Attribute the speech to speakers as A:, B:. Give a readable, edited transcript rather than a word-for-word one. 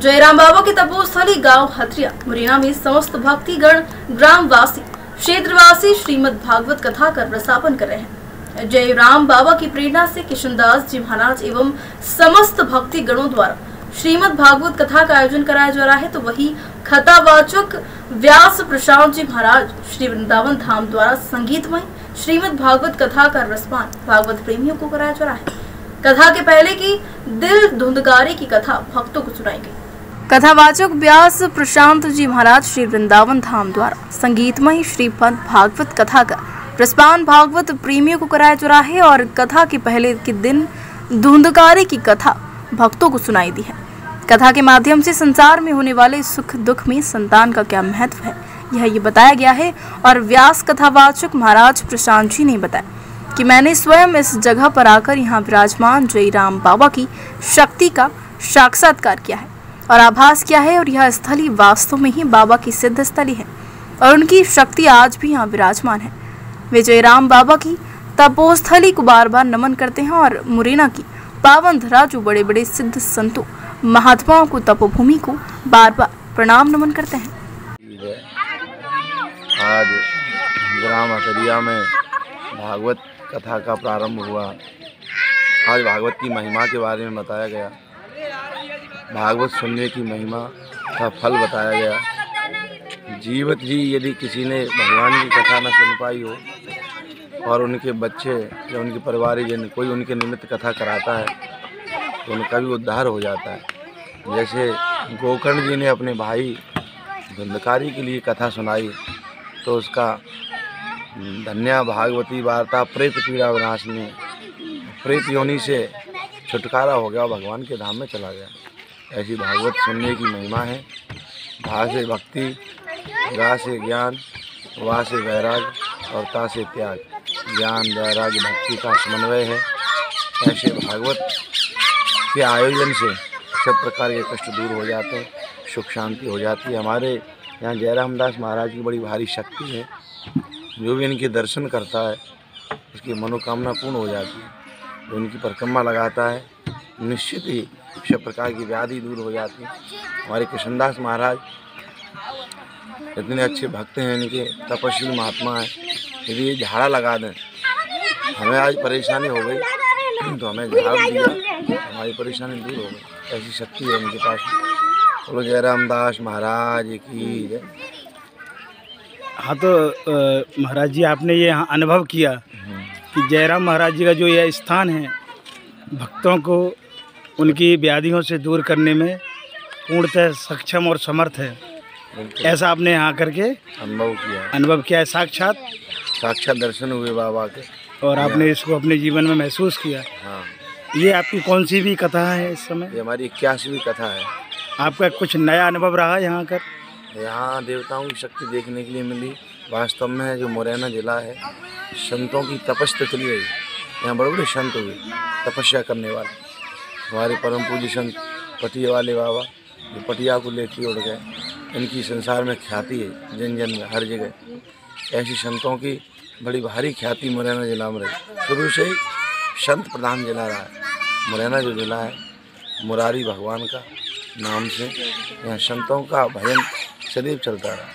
A: जयराम बाबा की तपोस्थली गांव हथरिया मुरैना में समस्त भक्तिगण ग्रामवासी क्षेत्रवासी श्रीमद् भागवत कथा का प्रसापन कर रहे हैं। जयराम बाबा की प्रेरणा से किशनदास जी महाराज एवं समस्त भक्ति गणों द्वारा श्रीमद् भागवत कथा का आयोजन कराया जा रहा है, तो वही कथावाचक व्यास प्रशांत जी महाराज श्री वृंदावन धाम द्वारा संगीतमय श्रीमद् भागवत कथा का रसपान भागवत प्रेमियों को कराया जा रहा है। कथा के पहले की दिल धुंधकारी की कथा भक्तों को सुनाई गई। कथावाचक व्यास प्रशांत जी महाराज श्री वृंदावन धाम द्वारा संगीतमय श्रीमद् भागवत कथा का रसपान भागवत प्रेमियों को कराया जा रहा है और कथा के पहले के दिन धुंधकारी की कथा भक्तों को सुनाई दी है। कथा के माध्यम से संसार में होने वाले सुख दुख में संतान का क्या महत्व है, यह बताया गया है। और व्यास कथावाचक महाराज प्रशांत जी ने बताया कि मैंने स्वयं इस जगह पर आकर यहाँ विराजमान जयराम बाबा की शक्ति का साक्षात्कार किया है और आभास किया है, और यह स्थली वास्तव में ही बाबा की सिद्ध स्थली है और उनकी शक्ति आज भी यहाँ विराजमान है। वे जयराम बाबा की तपोस्थली को बार बार नमन करते हैं और मुरैना की पावन धरा जो बड़े बड़े सिद्ध संतों महात्माओं को तपोभूमि को बार बार प्रणाम नमन करते हैं।
B: आज ग्राम हथरिया में भागवत कथा का प्रारंभ हुआ। आज भागवत की महिमा के बारे में बताया गया, भागवत सुनने की महिमा का फल बताया गया। जीवित जी यदि किसी ने भगवान की कथा न सुन पाई हो और उनके बच्चे या उनके परिवारजन कोई उनके निमित्त कथा कराता है तो उनका भी उद्धार हो जाता है। जैसे गोकर्ण जी ने अपने भाई धुंधकारी के लिए कथा सुनाई तो उसका धन्या भागवती वार्ता प्रेत पीड़ा विनाशनी, प्रेत योनि से छुटकारा हो गया, भगवान के धाम में चला गया। ऐसी भागवत सुनने की महिमा है। भा से भक्ति, गा से ज्ञान, वा से वैराग्य और ता से त्याग। ज्ञान वैराग्य भक्ति का समन्वय है। ऐसे भागवत के आयोजन से सब प्रकार के कष्ट दूर हो जाते हैं, सुख शांति हो जाती है। हमारे यहाँ जयराम दास महाराज की बड़ी भारी शक्ति है, जो भी इनके दर्शन करता है उसकी मनोकामना पूर्ण हो जाती है। जो इनकी परिक्रमा लगाता है निश्चित ही सब प्रकार की व्याधि दूर हो जाती है। हमारे किशनदास महाराज इतने अच्छे भक्त हैं, इनके तपस्वी महात्मा हैं। यदि ये झाड़ा लगा दें, हमें आज परेशानी हो गई तो हमें झाड़ दिया, हमारी परेशानी दूर हो गई। ऐसी शक्ति है इनके पास। बोलो जयराम दास महाराज की जय।
C: हाँ, तो महाराज जी आपने ये यहाँ अनुभव किया कि जयराम महाराज जी का जो यह स्थान है भक्तों को उनकी व्याधियों से दूर करने में पूर्णतः सक्षम और समर्थ है। ऐसा आपने यहाँ करके अनुभव किया है।
B: साक्षात दर्शन हुए बाबा के
C: और आपने इसको अपने जीवन में महसूस किया।
B: हाँ।
C: ये आपकी कौन सी भी कथा है इस समय?
B: ये हमारी 81वीं कथा है।
C: आपका कुछ नया अनुभव रहा यहाँ कर?
B: यहाँ देवताओं की शक्ति देखने के लिए मिली। वास्तव में जो मुरैना जिला है संतों की तपस्थली है। यहाँ बड़े बड़े संत हुए तपस्या करने वाले। हमारे परम पूज्य संत पटिया वाले बाबा जो पटिया को लेकर उड़ गए, इनकी संसार में ख्याति है जन जन में, हर जगह। ऐसी संतों की बड़ी भारी ख्याति मुरैना जिला में रही। शुरू से ही संत प्रधान जिला रहा है मुरैना। जो जिला है मुरारी भगवान का नाम से यहाँ संतों का भजन सदैव चलता रहा।